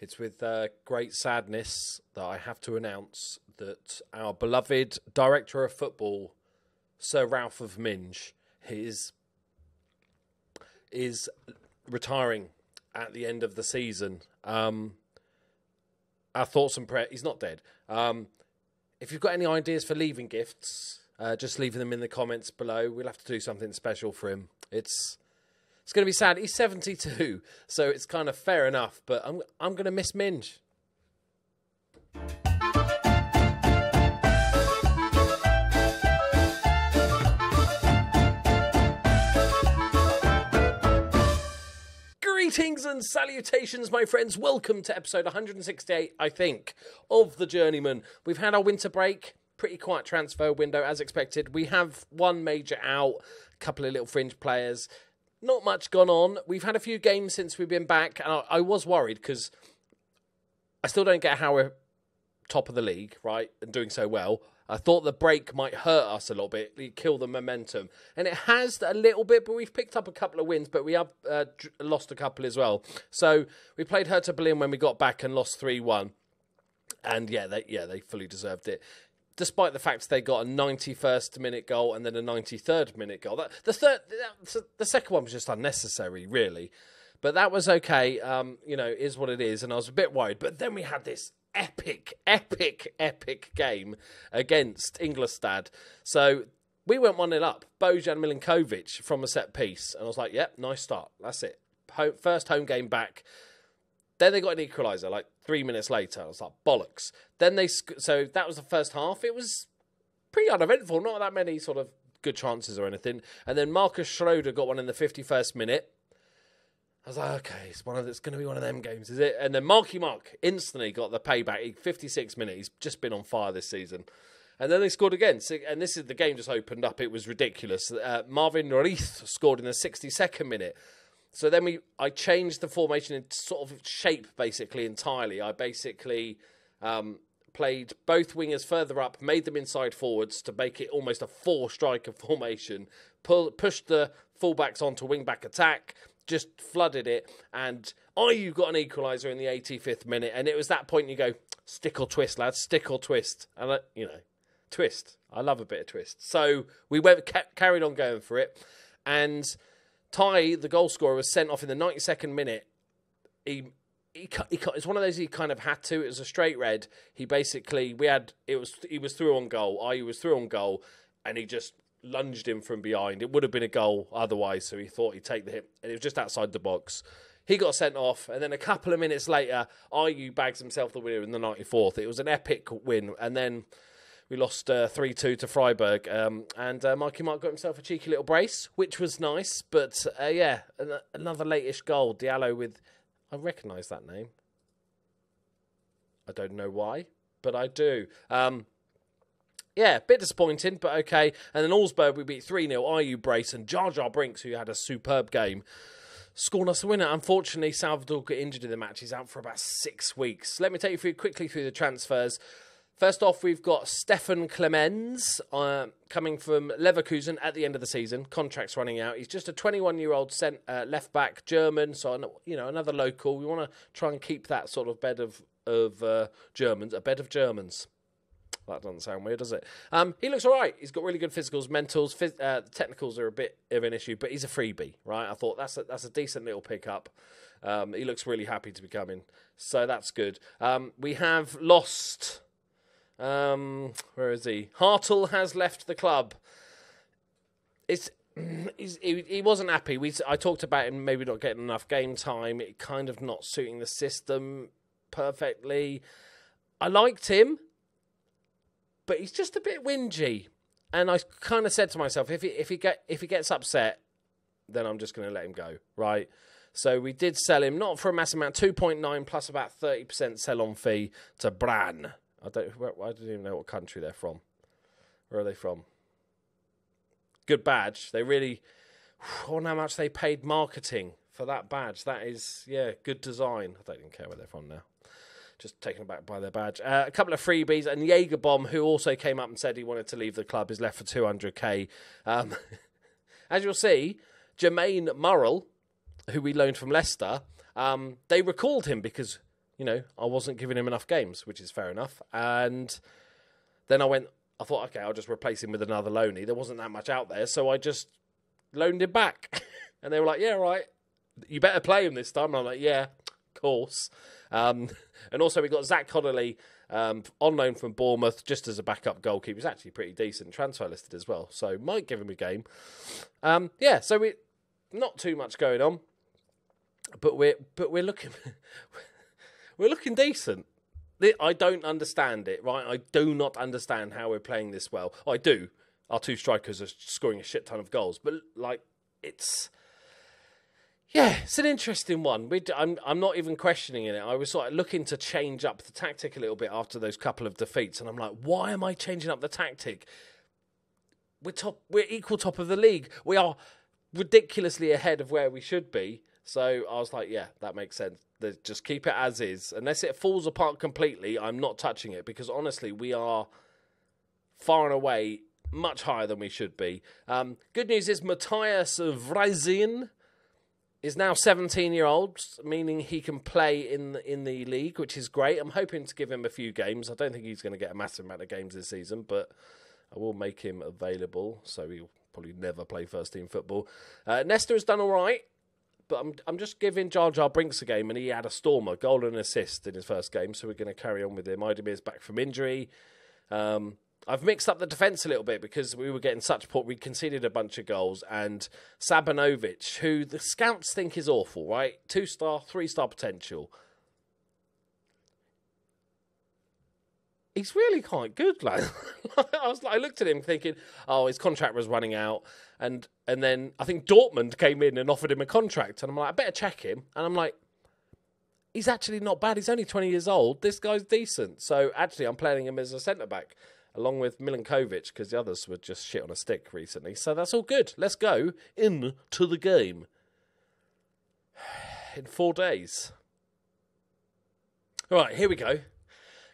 It's with great sadness that I have to announce that our beloved Director of Football, Sir Ralph of Minge, is retiring at the end of the season. Our thoughts and prayers. He's not dead. If you've got any ideas for leaving gifts, just leave them in the comments below. We'll have to do something special for him. It's going to be sad. He's 72, so it's kind of fair enough. But I'm going to miss Minge. Greetings and salutations, my friends. Welcome to episode 168, I think, of The Journeyman. We've had our winter break. Pretty quiet transfer window, as expected. We have one major out, a couple of little fringe players. Not much gone on. We've had a few games since we've been back, and I was worried because I still don't get how we're top of the league, right, and doing so well. I thought the break might hurt us a little bit, kill the momentum. And it has a little bit, but we've picked up a couple of wins, but we have lost a couple as well. So we played Hertha Berlin when we got back and lost 3-1. And they fully deserved it. Despite the fact they got a 91st minute goal and then a 93rd minute goal. The second one was just unnecessary, really. But that was okay. Is what it is. And I was a bit worried. But then we had this epic game against Ingolstadt. So we went 1-0 up. Bojan Milinkovic from a set piece. And I was like, yep, nice start. That's it. First home game back. Then they got an equaliser like 3 minutes later. I was like, bollocks. So that was the first half. It was pretty uneventful. Not that many sort of good chances or anything. And then Marcus Schroeder got one in the 51st minute. I was like, okay, it's going to be one of them games, is it? And then Marky Mark instantly got the payback. 56 minutes. He's just been on fire this season. And then they scored again. And the game just opened up. It was ridiculous. Marvin Reith scored in the 62nd minute. So then I changed the formation in sort of shape, basically, entirely. I basically played both wingers further up, made them inside forwards to make it almost a 4-striker formation, pushed the fullbacks onto wing-back attack, just flooded it, and you got an equaliser in the 85th minute, and it was that point you go, stick or twist, lads, stick or twist. And, twist. I love a bit of twist. So we carried on going for it, and Ty, the goal scorer, was sent off in the 92nd minute. It's one of those he kind of had to. It was a straight red. He basically, he was through on goal. IU was through on goal, and he just lunged him from behind. It would have been a goal otherwise, so he thought he'd take the hit, and it was just outside the box. He got sent off, and then a couple of minutes later, IU bags himself the winner in the 94th. It was an epic win, and then we lost 3-2 to Freiburg, and Marky Mark got himself a cheeky little brace, which was nice. But, another late-ish goal. Diallo with... I recognise that name. I don't know why, but I do. A bit disappointing, but okay. And then Augsburg, we beat 3-0. IU brace, and Jar Jar Brinks, who had a superb game, scored us the winner. Unfortunately, Salvador got injured in the match. He's out for about 6 weeks. Let me take you quickly through the transfers. First off, we've got Stefan Clemens coming from Leverkusen at the end of the season. Contract's running out. He's just a 21-year-old left-back, German, so another local. We want to try and keep that sort of bed of Germans, a bed of Germans. That doesn't sound weird, does it? He looks all right. He's got really good physicals, mentals. The technicals are a bit of an issue, but he's a freebie, right? I thought that's a decent little pickup. He looks really happy to be coming, so that's good. We have lost... where is he? Hartl has left the club. He wasn't happy. I talked about him maybe not getting enough game time. It kind of not suiting the system perfectly. I liked him, but he's just a bit whingy. And I kind of said to myself, if he gets upset, then I'm just going to let him go, right? So we did sell him, not for a massive amount, 2.9 plus about 30% sell-on fee to Brann. I don't even know what country they're from. Where are they from? Good badge. They really... I wonder how much they paid marketing for that badge. That is, good design. I don't even care where they're from now. Just taken aback by their badge. A couple of freebies. And Jagerbomb, who also came up and said he wanted to leave the club, is left for 200k. As you'll see, Jermaine Murrell, who we loaned from Leicester, they recalled him because... you know, I wasn't giving him enough games, which is fair enough. And then I thought, okay, I'll just replace him with another loanee. There wasn't that much out there, so I just loaned him back. And they were like, yeah, right, you better play him this time. And I'm like, yeah, of course. And also we got Zach Connolly on loan from Bournemouth just as a backup goalkeeper. He's actually pretty decent, transfer listed as well, so might give him a game. Yeah, so we not too much going on, but we're looking we're looking decent. I don't understand it, right? I do not understand how we're playing this well. I do. Our two strikers are scoring a shit ton of goals, but like it's an interesting one. I'm not even questioning it. I was sort of looking to change up the tactic a little bit after those couple of defeats, and I'm like, why am I changing up the tactic? We're equal top of the league. We are ridiculously ahead of where we should be. So I was like, yeah, that makes sense. Just keep it as is. Unless it falls apart completely, I'm not touching it, because honestly, we are far and away much higher than we should be. Good news is Matthias Vreizin is now 17-year-old, meaning he can play in the league, which is great. I'm hoping to give him a few games. I don't think he's going to get a massive amount of games this season, but I will make him available, so he'll probably never play first-team football. Nesta has done all right, but I'm just giving Jar Jar Brinks a game, and he had a stormer, goal and assist in his first game, so we're going to carry on with him. Idamir's back from injury. I've mixed up the defence a little bit because we were getting such support. We conceded a bunch of goals, and Sabanovic, who the scouts think is awful, right? 2-star, 3-star potential. He's really quite good, like. I looked at him thinking, oh, his contract was running out, and then I think Dortmund came in and offered him a contract, and I'm like, I better check him, and I'm like, he's actually not bad. He's only 20 years old. This guy's decent. So actually, I'm playing him as a centre back, along with Milinkovic, because the others were just shit on a stick recently. So that's all good. Let's go into the game in 4 days. All right, here we go.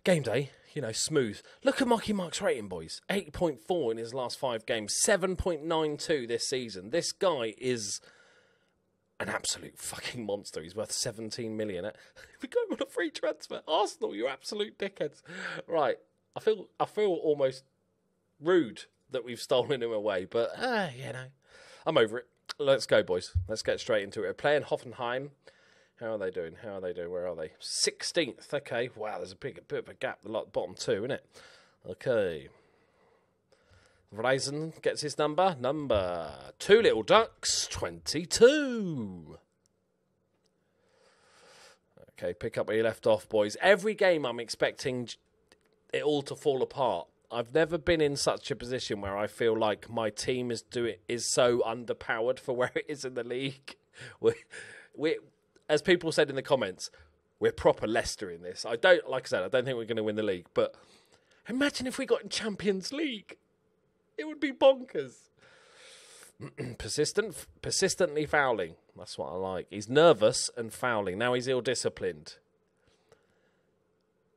Game day. You know, smooth. Look at Marky Mark's rating, boys. 8.4 in his last 5 games. 7.92 this season. This guy is an absolute fucking monster. He's worth 17 million. We got him on a free transfer. Arsenal, you absolute dickheads. Right. I feel almost rude that we've stolen him away, but, you know, I'm over it. Let's go, boys. Let's get straight into it. We're playing Hoffenheim. How are they doing? Where are they? 16th. Okay. Wow, there's a bit of a gap. The bottom 2, isn't it? Okay. Verizon gets his number. Number 2 Little Ducks, 22. Okay, pick up where you left off, boys. Every game I'm expecting it all to fall apart. I've never been in such a position where I feel like my team is so underpowered for where it is in the league. We as people said in the comments, we're proper Leicester in this. Like I said, I don't think we're going to win the league, but imagine if we got in Champions League. It would be bonkers. Persistently fouling. That's what I like. He's nervous and fouling. Now he's ill-disciplined.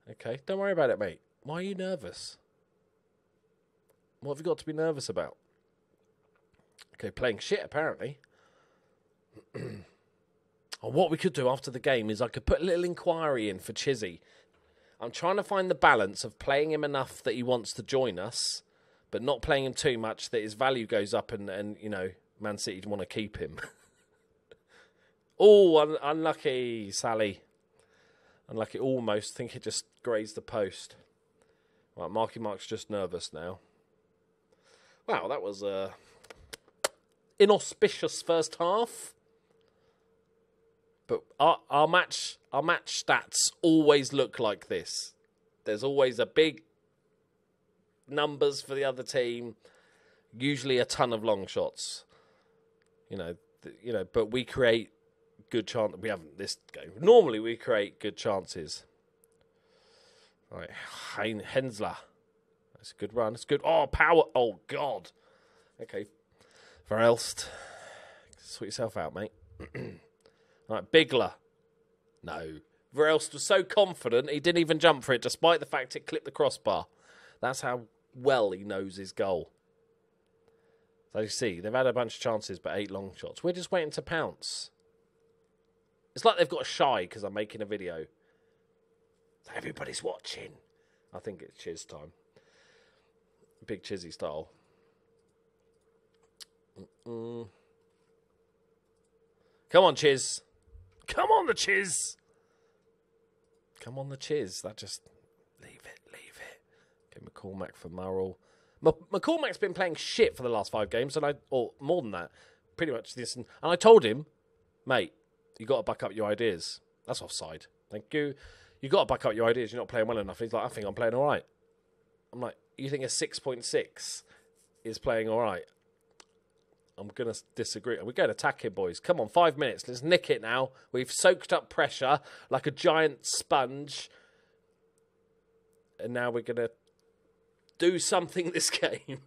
Okay, don't worry about it, mate. Why are you nervous? What have you got to be nervous about? Okay, playing shit, apparently. Or what we could do after the game is I could put a little inquiry in for Chizzy. I'm trying to find the balance of playing him enough that he wants to join us, but not playing him too much that his value goes up and you know, Man City want to keep him. Oh, unlucky, Sally. Unlucky, almost. Think it just grazed the post. Right, Marky Mark's just nervous now. Wow, that was a inauspicious first half. But our match stats always look like this. There's always a big numbers for the other team, usually a ton of long shots. You know, but we create good chance. We haven't this game. Normally we create good chances. Right, Hensler. That's a good run. It's good. Oh, power. Oh God. Okay, Verelst, sort yourself out, mate. Right, Bigler. No. Verelst was so confident he didn't even jump for it, despite the fact it clipped the crossbar. That's how well he knows his goal. So you see, they've had a bunch of chances, but 8 long shots. We're just waiting to pounce. It's like they've got shy because I'm making a video. Everybody's watching. I think it's Chiz time. Big Chizzy style. Come on, Chiz. Come on, the Chiz. Come on, the Chiz. That just... Leave it. Okay, McCormack for Murrell. McCormack's been playing shit for the last 5 games, or more than that. Pretty much this. And I told him, mate, you got to back up your ideas. That's offside. Thank you. You got to back up your ideas. You're not playing well enough. He's like, I think I'm playing all right. I'm like, you think a 6.6 is playing all right? I'm going to disagree. We're going to attack him, boys. Come on, 5 minutes. Let's nick it now. We've soaked up pressure like a giant sponge. And now we're going to do something this game.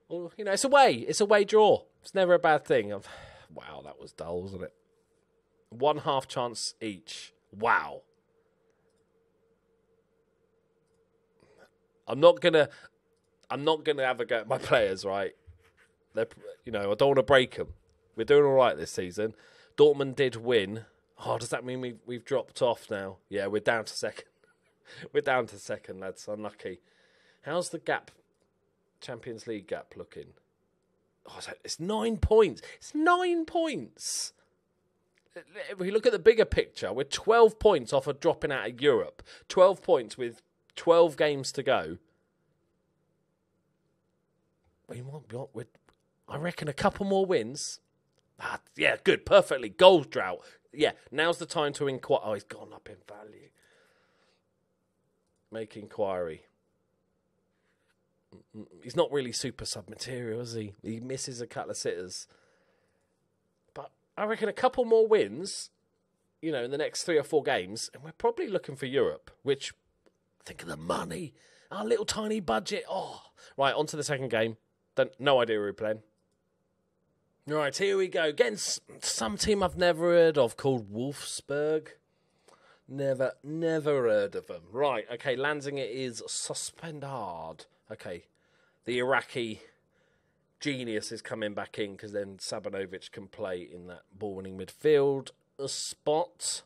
Well, you know, it's away. It's a away draw. It's never a bad thing. Wow, that was dull, wasn't it? 1/2 chance each. Wow. I'm not gonna have a go at my players, right? I don't want to break them. We're doing all right this season. Dortmund did win. Oh, does that mean we've dropped off now? Yeah, we're down to second. We're down to second, lads. Unlucky. How's the gap? Champions League gap looking? Oh, it's 9 points. It's 9 points. If we look at the bigger picture, we're 12 points off of dropping out of Europe. 12 points with 12 games to go. I reckon a couple more wins. Yeah, good, perfectly. Goal drought. Yeah, now's the time to inquire. Oh, he's gone up in value. Make inquiry. He's not really super sub-material, is he? He misses a couple of sitters. But I reckon a couple more wins, in the next 3 or 4 games, and we're probably looking for Europe, which, think of the money. Our little tiny budget. Oh, right, on to the second game. No idea who we're playing. Right, here we go. Against some team I've never heard of called Wolfsburg. Never heard of them. Right, okay, Lanzinger is suspended. Okay, the Iraqi genius is coming back in because then Sabanovic can play in that ball-winning midfield spot.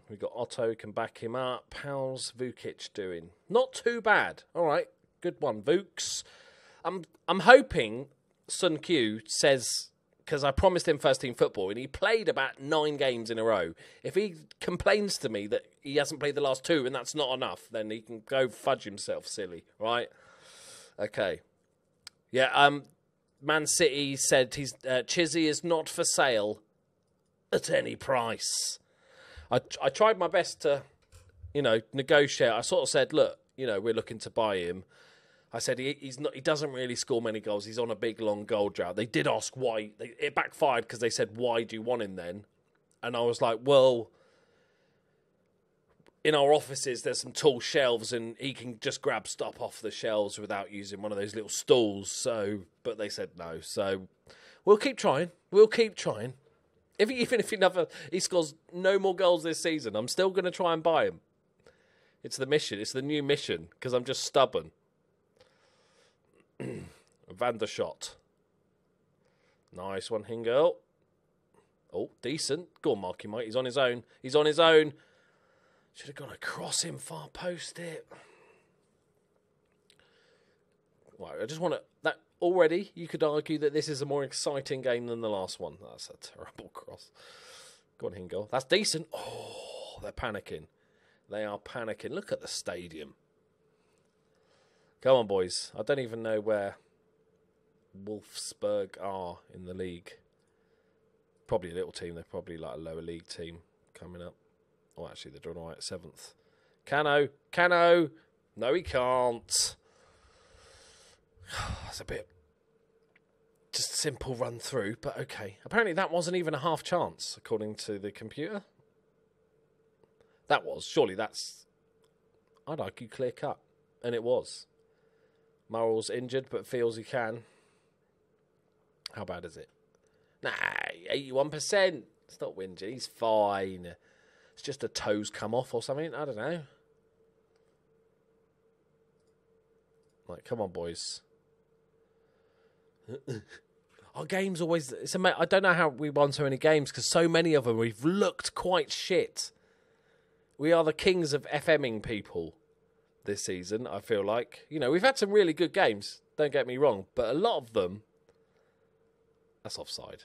We've got Otto, can back him up. How's Vukic doing? Not too bad. All right, good one, Vooks. I'm hoping Sun Q says, because I promised him first team football, and he played about 9 games in a row. If he complains to me that he hasn't played the last 2 and that's not enough, then he can go fudge himself silly, right? Okay. Yeah, Man City said Chizzy is not for sale at any price. I tried my best to, negotiate. I sort of said, look, we're looking to buy him. I said he doesn't really score many goals. He's on a big, long goal drought. They did ask why. It backfired because they said, why do you want him then? And I was like, well, in our offices, there's some tall shelves and he can just grab stuff off the shelves without using one of those little stools. But they said no. So we'll keep trying. Even if he scores no more goals this season, I'm still going to try and buy him. It's the mission. It's the new mission because I'm just stubborn. Van der Schot. Nice one, Hingel. Oh, decent. Go on, Marky Mike. He's on his own. Should have gone across him, far post it. Right, I just want to... That already, you could argue that this is a more exciting game than the last one. That's a terrible cross. Go on, Hingel. That's decent. Oh, they're panicking. They are panicking. Look at the stadium. Come on, boys. I don't even know where Wolfsburg are in the league. Probably a little team. They're probably like a lower league team coming up. Oh, actually, they're doing all right. 7th. Cano. No, he can't. That's a bit... Just a simple run through, but okay. Apparently that wasn't even a half chance, according to the computer. That was. Surely that's... I'd argue clear cut. And it was. Murrell's injured, but feels he can. How bad is it? Nah, 81%. It's not whinging. He's fine. It's just a toes come off or something. I don't know. Right, come on, boys. Our games always... I don't know how we won so many games, because so many of them we've looked quite shit. We are the kings of FMing people this season, I feel like. You know, we've had some really good games, don't get me wrong, but a lot of them... That's offside.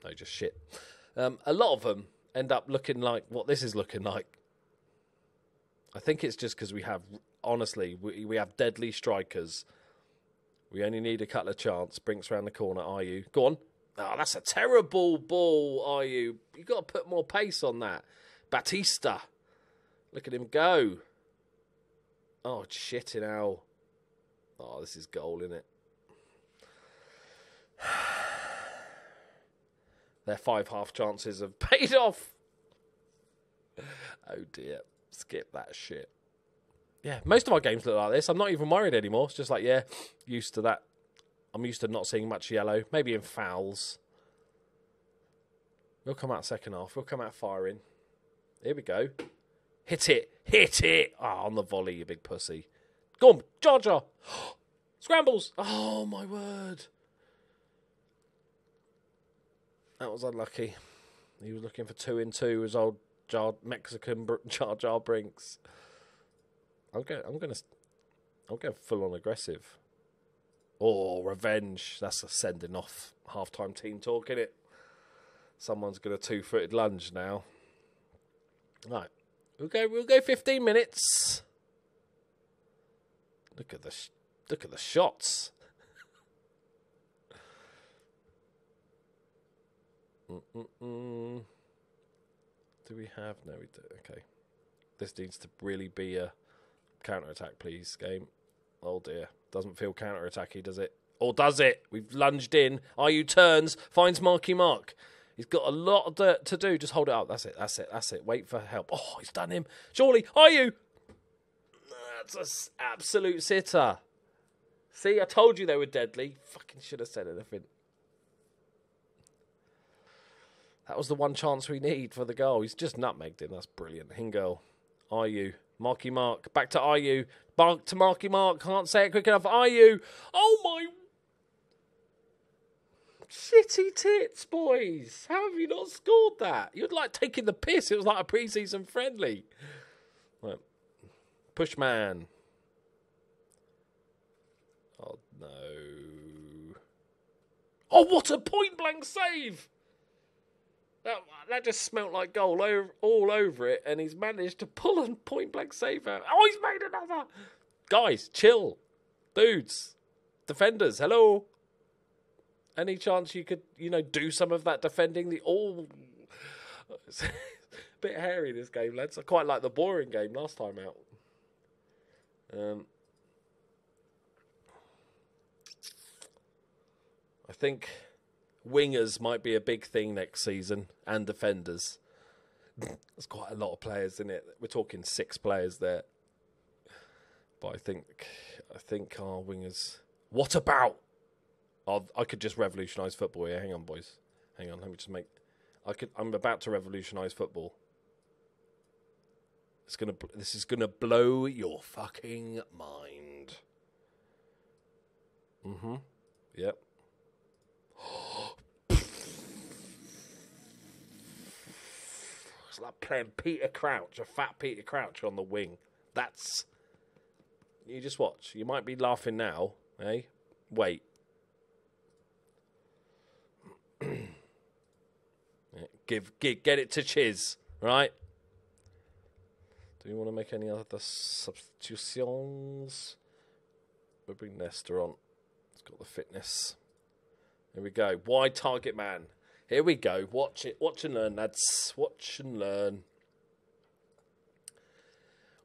No, just shit. A lot of them end up looking like what this is looking like. I think it's just because we have... Honestly, we have deadly strikers. We only need a couple of chances. Brinks around the corner, are you? Go on. Oh, that's a terrible ball, are you? You've got to put more pace on that. Batista. Look at him go. Oh, shitting hell. Oh, this is goal, isn't it? Their 5 half chances have paid off. Oh, dear. Skip that shit. Yeah, most of our games look like this. I'm not even worried anymore. It's just like, yeah, used to that. I'm used to not seeing much yellow. Maybe in fouls. We'll come out second half. We'll come out firing. Here we go. Hit it. Hit it. Oh, on the volley, you big pussy. Go on, Jar Jar. Scrambles. Oh, my word. That was unlucky. He was looking for 2-in-2 as old Mexican Jar Jar Brinks. I'm going full on aggressive. Oh, revenge. That's a sending off half-time team talk, isn't it? Someone's got a 2-footed lunge now. Right. We'll go 15 minutes. Look at the shots. Do we have? No, we do. Okay. This needs to really be a counter-attack, please, game. Oh, dear. Doesn't feel counter-attacky, does it? Or does it? We've lunged in. Ayew turns, finds Marky Mark. He's got a lot of dirt to do. Just hold it up. That's it. Wait for help. Oh, he's done him. Surely. Ayew. That's an absolute sitter. See, I told you they were deadly. Fucking should have said anything. That was the one chance we need for the goal. He's just nutmegged him. That's brilliant. Hingle. Ayew. Marky Mark. Back to Ayew. Back to Marky Mark. Can't say it quick enough. Ayew. Oh, my... Shitty tits, boys. How have you not scored that? You're like taking the piss. It was like a pre-season friendly. Right. Pushman. Oh, no. Oh, what a point-blank save. That just smelt like goal all over it, and he's managed to pull a point-blank save out. Oh, he's made another. Guys, chill. Dudes. Defenders, hello. Any chance you could, do some of that defending? It's a bit hairy, this game, lads. I quite like the boring game last time out. I think wingers might be a big thing next season, and defenders. There's quite a lot of players, isn't it? We're talking 6 players there. But I think our wingers... What about... I could just revolutionise football here. Hang on, boys. Hang on, let me just make... I'm about to revolutionise football. This is gonna blow your fucking mind. Mm-hmm. Yep. It's like playing Peter Crouch, a fat Peter Crouch on the wing. That's... You just watch. You might be laughing now, eh? Wait. Get it to Chiz, right? Do we want to make any other substitutions? We'll bring Nesta on. It's got the fitness. Here we go. Wide target man. Here we go. Watch it. Watch and learn, lads. Watch and learn.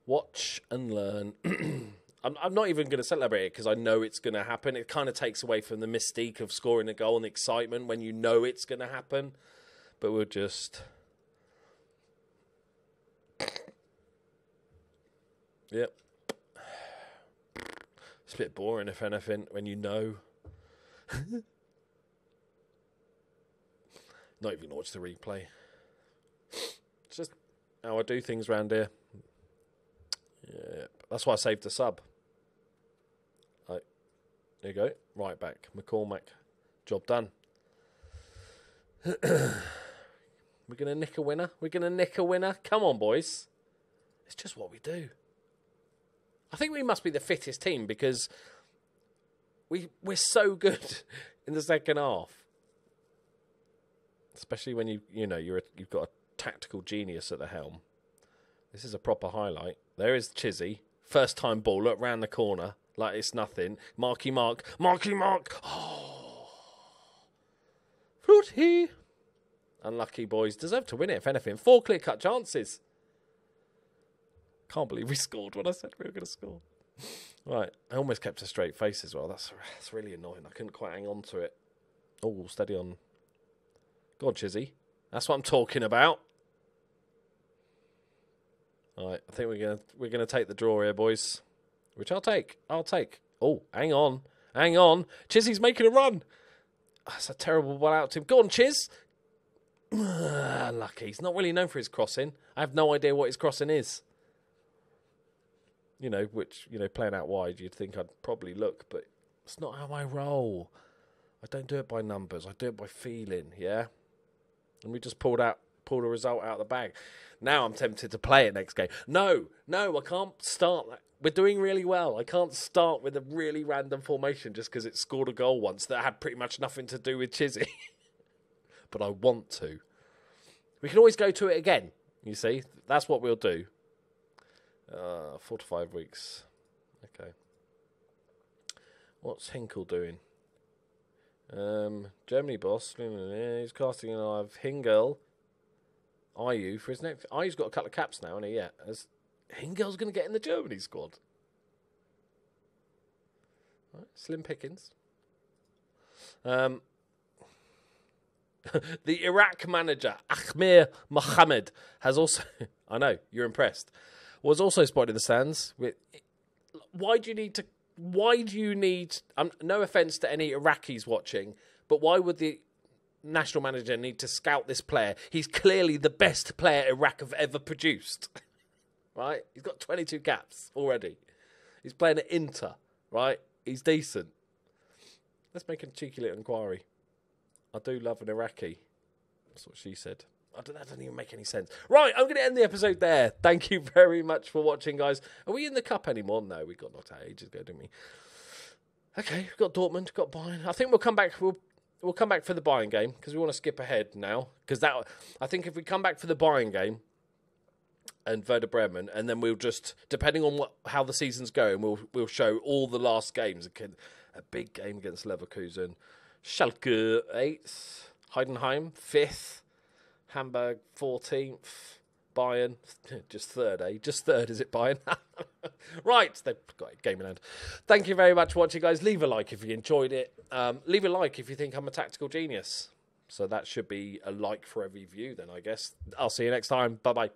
Watch and learn. I'm not even going to celebrate it because I know it's going to happen. It kind of takes away from the mystique of scoring a goal and the excitement when you know it's going to happen. But we'll just... Yep. It's a bit boring, if anything, when you know. Not even watch the replay. It's just how I do things around here. Yeah, that's why I saved the sub. Right. There you go. Right back. McCormack. Job done. We're going to nick a winner. We're going to nick a winner. Come on, boys. It's just what we do. I think we must be the fittest team because we're so good in the second half. Especially when you've got a tactical genius at the helm. This is a proper highlight. There is Chizzy. First time ball. Look round the corner like it's nothing. Marky Mark. Marky Mark. Oh. Fruity. Unlucky boys. Deserve to win it, if anything. 4 clear-cut chances. Can't believe we scored when I said we were going to score. Right. I almost kept a straight face as well. That's really annoying. I couldn't quite hang on to it. Oh, steady on. Go on, Chizzy. That's what I'm talking about. All right. I think we're gonna take the draw here, boys. Which I'll take. Oh, hang on. Chizzy's making a run. That's a terrible ball out to him. Go on, Chiz. Lucky. He's not really known for his crossing. I have no idea what his crossing is. Playing out wide, you'd think I'd probably look, but it's not how I roll. I don't do it by numbers. I do it by feeling, yeah? And we just pulled a result out of the bag. Now I'm tempted to play it next game. No, I can't start that. We're doing really well. I can't start with a really random formation just because it scored a goal once that had pretty much nothing to do with Chizzy. But I want to. We can always go to it again, you see. That's what we'll do. 4 to 5 weeks. Okay. What's Hinkle doing? Germany boss. He's casting an eye of Hingel. Ayu for his next. Ayu's got a couple of caps now, hasn't he? Yeah. Hingel's going to get in the Germany squad. Right, slim pickings. The Iraq manager, Ahmed Mohammed, has also... I know, you're impressed. Was also spotted in the stands. Why do you need... no offence to any Iraqis watching, but why would the national manager need to scout this player? He's clearly the best player Iraq have ever produced. Right? He's got 22 caps already. He's playing at Inter, right? He's decent. Let's make a cheeky little inquiry. I do love an Iraqi. That's what she said. That doesn't even make any sense. Right, I'm going to end the episode there. Thank you very much for watching, guys. Are we in the cup anymore? No, we got knocked out ages ago, didn't we? Okay, we've got Dortmund, we've got Bayern. I think we'll come back. We'll come back for the Bayern game because we want to skip ahead now. Because I think if we come back for the Bayern game and Werder Bremen, and then we'll just, depending on how the season's going, we'll show all the last games. A big game against Leverkusen. Schalke 8th, Heidenheim 5th, Hamburg 14th, Bayern just 3rd, eh? Just 3rd, is it Bayern? Right, they've got a game in hand. Thank you very much for watching, guys. Leave a like if you enjoyed it. Leave a like if you think I'm a tactical genius. So that should be a like for every view then, I guess. I'll see you next time. Bye-bye.